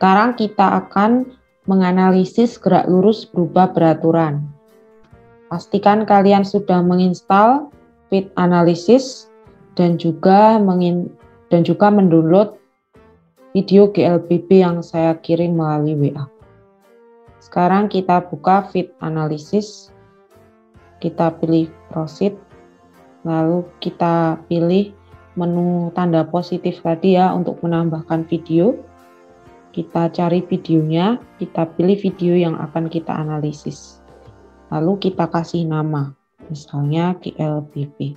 Sekarang kita akan menganalisis gerak lurus berubah beraturan. Pastikan kalian sudah menginstal Fit Analysis dan juga mendownload video GLBB yang saya kirim melalui WA. Sekarang kita buka Fit Analysis, kita pilih Proceed, lalu kita pilih menu tanda positif tadi ya untuk menambahkan video. Kita cari videonya, kita pilih video yang akan kita analisis. Lalu kita kasih nama, misalnya GLBB.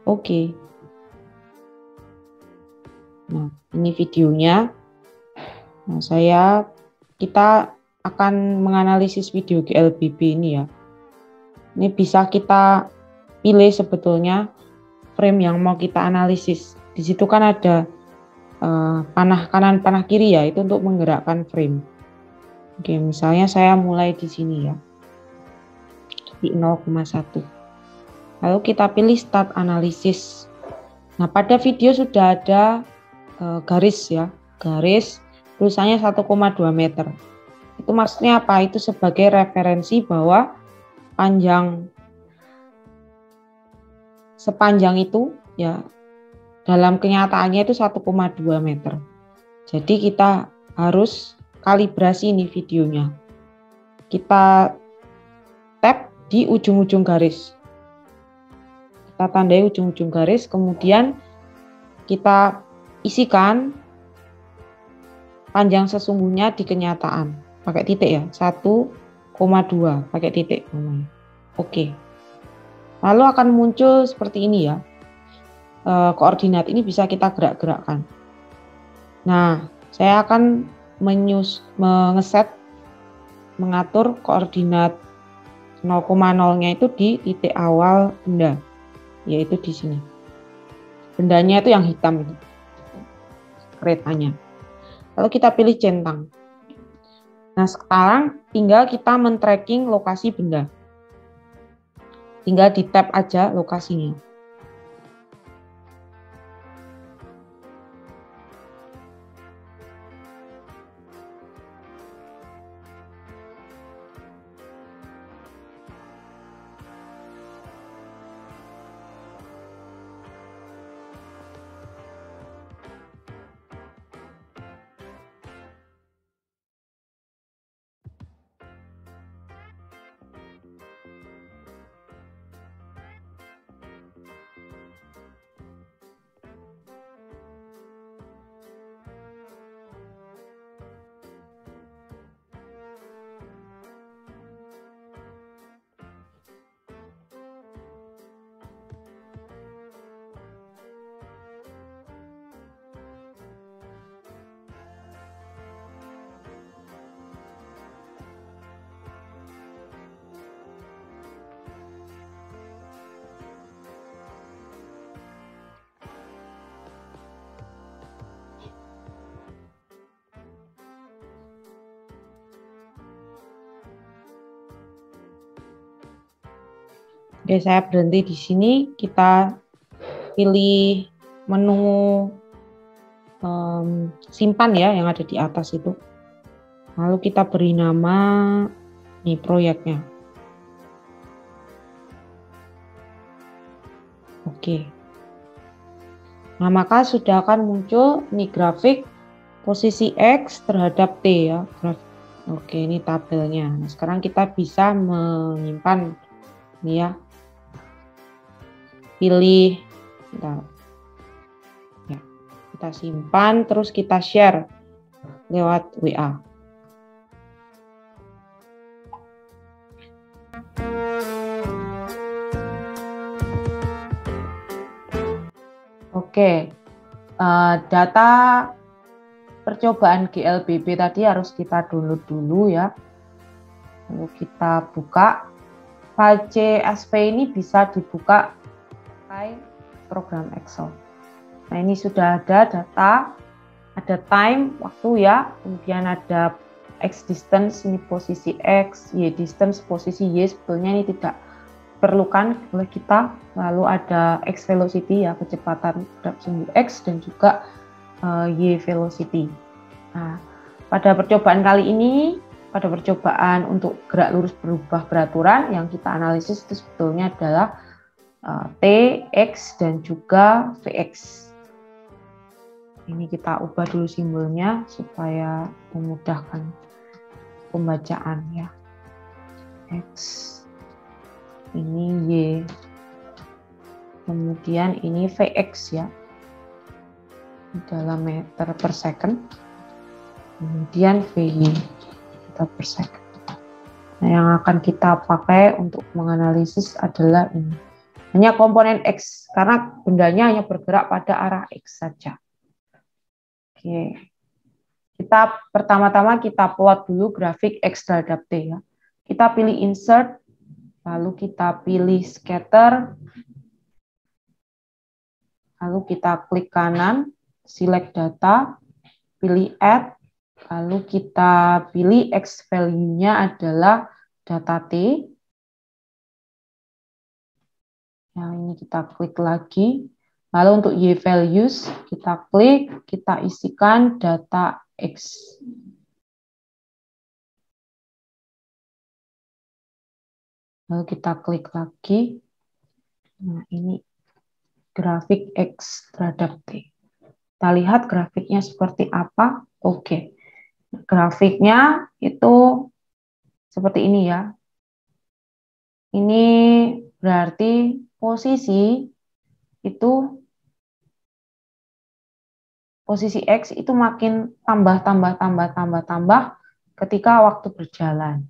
Oke. Nah, ini videonya. Nah, kita akan menganalisis video GLBB ini ya. Ini bisa kita pilih sebetulnya frame yang mau kita analisis. Di situ kan ada panah kanan, panah kiri ya, itu untuk menggerakkan frame. Oke, misalnya saya mulai di sini ya. Di 0,1. Lalu kita pilih Start Analysis. Nah, pada video sudah ada garis ya, garis tulisannya 1,2 meter. Itu maksudnya apa? Itu sebagai referensi bahwa sepanjang itu ya dalam kenyataannya itu 1,2 meter. Jadi kita harus kalibrasi ini videonya. Kita tap di ujung-ujung garis. Kita tandai ujung-ujung garis, kemudian kita isikan panjang sesungguhnya di kenyataan. Pakai titik ya, 1,2 pakai titik. Oke. Lalu akan muncul seperti ini ya. Koordinat ini bisa kita gerak-gerakkan. Nah, saya akan mengatur koordinat 0,0-nya itu di titik awal benda, yaitu di sini. Bendanya itu yang hitam ini, keretanya. Lalu kita pilih centang. Nah, sekarang tinggal kita men-tracking lokasi benda. Tinggal di tab aja lokasinya. Oke, saya berhenti di sini. Kita pilih menu simpan ya yang ada di atas itu. Lalu kita beri nama nih proyeknya. Oke. Nah, maka sudah akan muncul nih grafik posisi X terhadap T ya. Oke, ini tabelnya. Nah, sekarang kita bisa menyimpan ini ya. Pilih, ya, kita simpan, terus kita share lewat WA. Oke, data percobaan GLBB tadi harus kita download dulu ya. Lalu kita buka. File CSV ini bisa dibuka pakai program Excel. Nah, ini sudah ada data, ada time, waktu ya, kemudian ada X distance, ini posisi X, Y distance, posisi Y, sebetulnya ini tidak diperlukan oleh kita. Lalu ada X velocity ya, kecepatan gerak sumbu X, dan juga Y velocity. Nah, pada percobaan kali ini, pada percobaan untuk gerak lurus berubah beraturan, yang kita analisis itu sebetulnya adalah T, X, dan juga Vx. Ini kita ubah dulu simbolnya supaya memudahkan pembacaan ya. X, ini Y, kemudian ini Vx ya, dalam meter per second, kemudian Vy meter per second. Nah, yang akan kita pakai untuk menganalisis adalah ini, hanya komponen X, karena bendanya hanya bergerak pada arah X saja. Oke, kita pertama-tama kita plot dulu grafik X terhadap T ya. Kita pilih insert, lalu kita pilih scatter, lalu kita klik kanan, select data, pilih add, lalu kita pilih X value-nya adalah data T. Yang ini kita klik lagi. Lalu untuk Y values, kita klik, kita isikan data X. Lalu kita klik lagi. Nah, ini grafik X terhadap T. Kita lihat grafiknya seperti apa. Oke. Grafiknya itu seperti ini ya. Ini berarti posisi X itu makin tambah ketika waktu berjalan.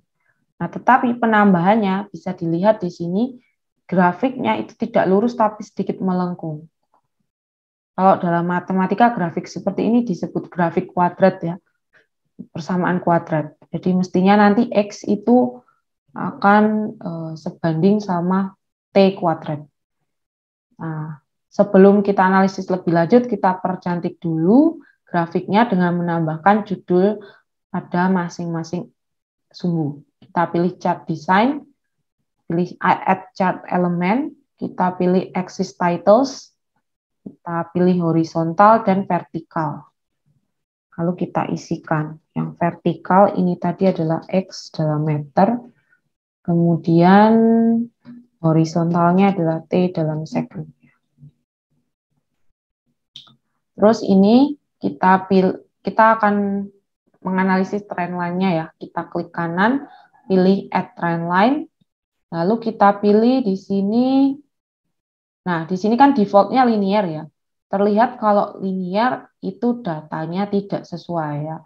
Nah, tetapi penambahannya bisa dilihat di sini, grafiknya itu tidak lurus tapi sedikit melengkung. Kalau dalam matematika grafik seperti ini disebut grafik kuadrat ya, persamaan kuadrat. Jadi mestinya nanti X itu akan sebanding sama T kuadrat. Nah, sebelum kita analisis lebih lanjut, kita percantik dulu grafiknya dengan menambahkan judul pada masing-masing sumbu. Kita pilih chart design, pilih add chart element, kita pilih axis titles, kita pilih horizontal dan vertikal. Lalu kita isikan. Yang vertikal ini tadi adalah X dalam meter, kemudian horizontalnya adalah T dalam second. Terus ini kita akan menganalisis trendline-nya ya. Kita klik kanan, pilih add trendline, lalu kita pilih di sini. Nah, di sini kan default-nya linear ya. Terlihat kalau linear itu datanya tidak sesuai ya.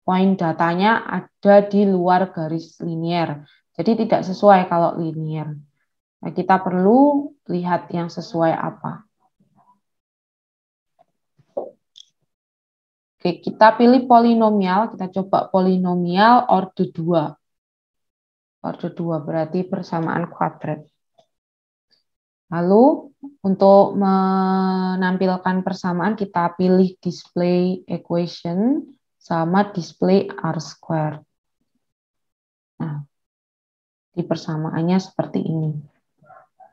Poin datanya ada di luar garis linear. Jadi tidak sesuai kalau linear. Nah, kita perlu lihat yang sesuai apa. Oke, kita pilih polinomial, kita coba polinomial orde 2. Orde 2 berarti persamaan kuadrat. Lalu untuk menampilkan persamaan kita pilih display equation sama display R-square. Nah, di persamaannya seperti ini.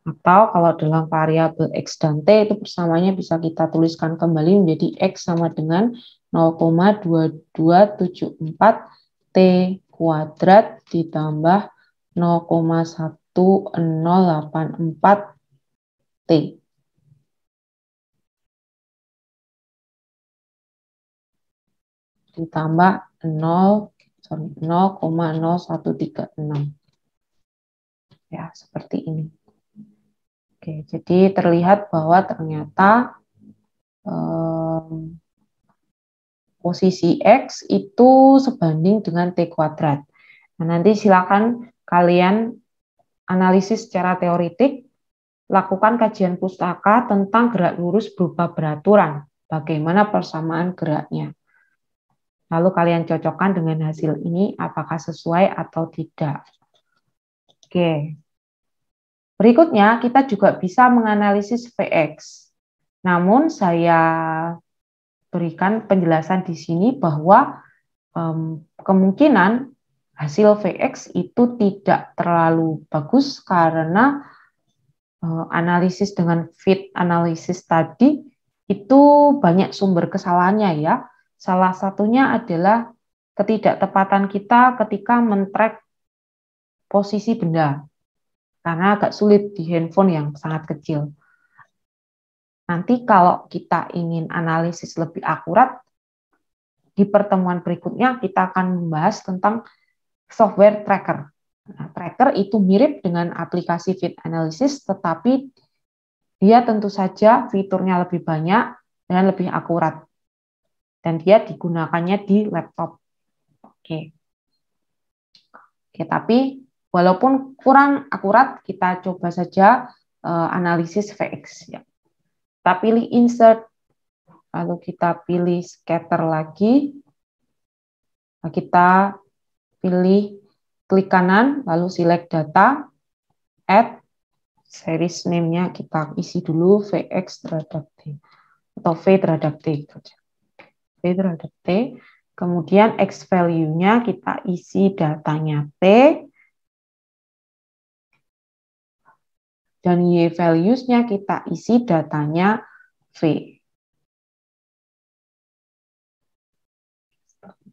Atau kalau dalam variabel X dan T itu persamaannya bisa kita tuliskan kembali menjadi X sama dengan 0,2274 T kuadrat ditambah 0,1084 T. Ditambah 0,0136. Ya, seperti ini. Oke, jadi terlihat bahwa ternyata posisi X itu sebanding dengan T kuadrat. Nah, nanti silakan kalian analisis secara teoritik, lakukan kajian pustaka tentang gerak lurus berubah beraturan, bagaimana persamaan geraknya. Lalu kalian cocokkan dengan hasil ini, apakah sesuai atau tidak. Oke. Berikutnya, kita juga bisa menganalisis Vx. Namun, saya berikan penjelasan di sini bahwa kemungkinan hasil Vx itu tidak terlalu bagus karena analisis dengan fit analisis tadi itu banyak sumber kesalahannya ya. Salah satunya adalah ketidaktepatan kita ketika men-track posisi benda, karena agak sulit di handphone yang sangat kecil. Nanti kalau kita ingin analisis lebih akurat, di pertemuan berikutnya kita akan membahas tentang software tracker. Nah, tracker itu mirip dengan aplikasi feed analysis, tetapi dia tentu saja fiturnya lebih banyak dan lebih akurat. Dan dia digunakannya di laptop. Oke. Oke, tapi walaupun kurang akurat, kita coba saja analisis VX. Ya. Kita pilih insert, lalu kita pilih scatter lagi. Nah, kita pilih klik kanan, lalu select data, add, series name-nya kita isi dulu VX terhadap T, atau V terhadap T. V terhadap T, kemudian X value-nya kita isi datanya T, dan Y values-nya kita isi datanya V.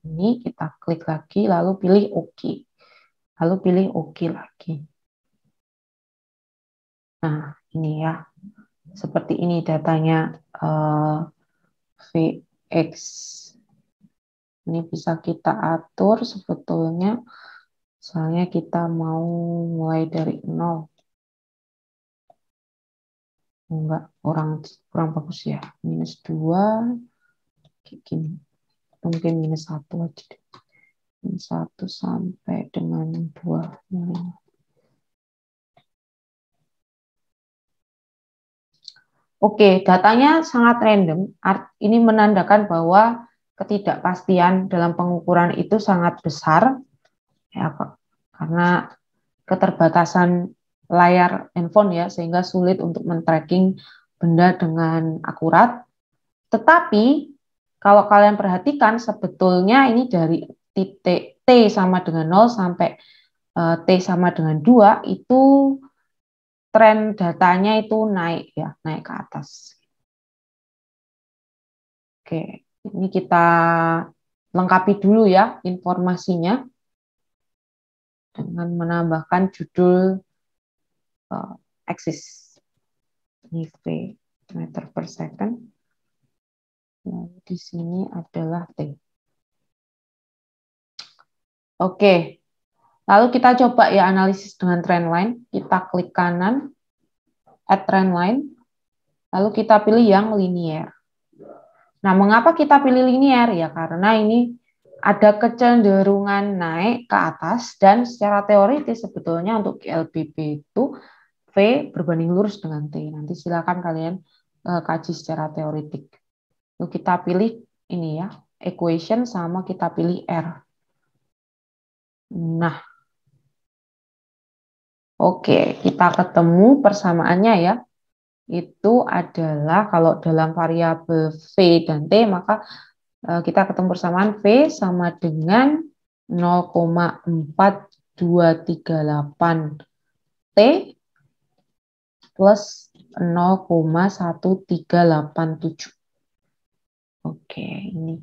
Ini kita klik lagi, lalu pilih OK. Lalu pilih OK lagi. Nah, ini ya. Seperti ini datanya VX. Ini bisa kita atur sebetulnya. Misalnya kita mau mulai dari 0. Enggak, kurang bagus ya. -2. Gini. Mungkin -1 aja deh. -1 sampai dengan 2. Oke, datanya sangat random. Ini menandakan bahwa ketidakpastian dalam pengukuran itu sangat besar, ya, karena keterbatasan layar handphone ya, sehingga sulit untuk men-tracking benda dengan akurat. Tetapi kalau kalian perhatikan, sebetulnya ini dari titik T sama dengan 0 sampai T sama dengan 2 itu tren datanya itu naik ya, naik ke atas. Oke, ini kita lengkapi dulu ya informasinya dengan menambahkan judul axis. Ini V meter per second. Lalu di sini adalah T. Oke, lalu kita coba ya analisis dengan trend line. Kita klik kanan, add trend line, lalu kita pilih yang linear. Nah, mengapa kita pilih linear? Ya, karena ini ada kecenderungan naik ke atas, dan secara teoritis sebetulnya untuk GLBB itu V berbanding lurus dengan T. Nanti silakan kalian kaji secara teoritik. Lalu kita pilih ini ya, equation, sama kita pilih R. Nah, oke, kita ketemu persamaannya ya. Itu adalah kalau dalam variabel V dan T, maka kita ketemu persamaan V sama dengan 0,4238 T plus 0,1387. Oke, ini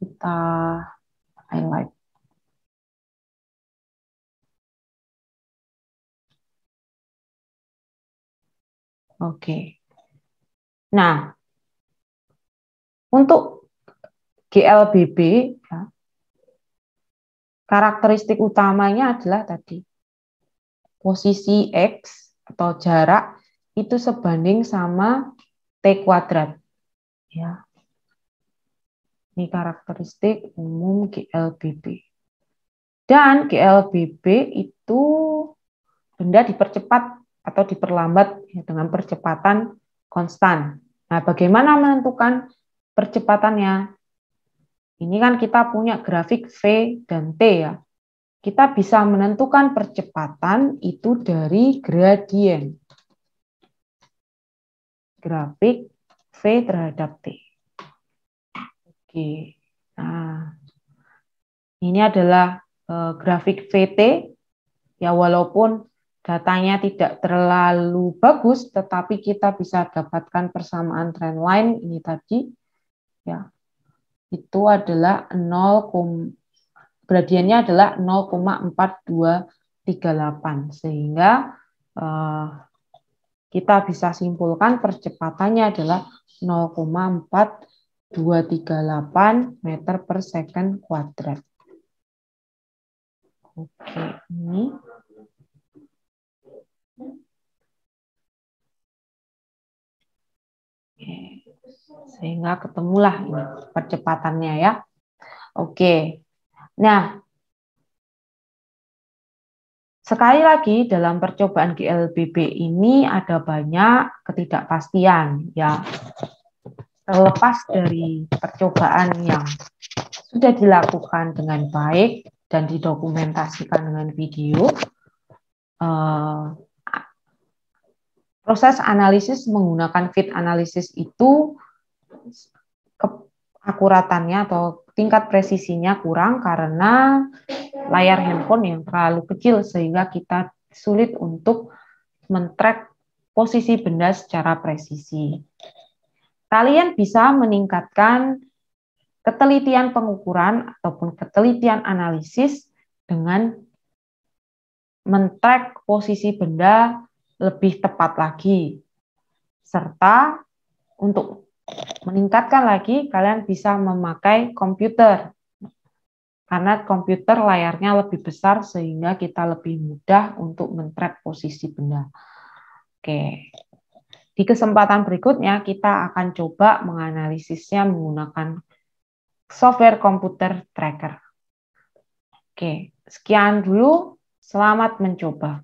kita highlight. Oke. Nah, untuk GLBB, ya, karakteristik utamanya adalah tadi posisi X atau jarak itu sebanding sama T kuadrat. Ya. Ini karakteristik umum GLBB. Dan GLBB itu benda dipercepat atau diperlambat ya, dengan percepatan konstan. Nah, bagaimana menentukan percepatannya? Ini kan kita punya grafik V dan T ya. Kita bisa menentukan percepatan itu dari gradien. Grafik V terhadap T. Oke. Nah, ini adalah grafik VT. Ya, walaupun datanya tidak terlalu bagus, tetapi kita bisa dapatkan persamaan trend line ini tadi. Ya. itu adalah gradiennya adalah 0,4238 sehingga kita bisa simpulkan percepatannya adalah 0,4238 meter per second kuadrat. Oke, ini sehingga ketemulah ini percepatannya ya. Oke. Nah, sekali lagi dalam percobaan GLBB ini ada banyak ketidakpastian ya. Terlepas dari percobaan yang sudah dilakukan dengan baik dan didokumentasikan dengan video, proses analisis menggunakan fit analisis itu akuratannya atau tingkat presisinya kurang karena layar handphone yang terlalu kecil sehingga kita sulit untuk men-track posisi benda secara presisi. Kalian bisa meningkatkan ketelitian pengukuran ataupun ketelitian analisis dengan men-track posisi benda lebih tepat lagi. Serta untuk meningkatkan lagi, kalian bisa memakai komputer. Karena komputer layarnya lebih besar sehingga kita lebih mudah untuk men-track posisi benda. Oke. Di kesempatan berikutnya kita akan coba menganalisisnya menggunakan software komputer tracker. Oke, sekian dulu. Selamat mencoba.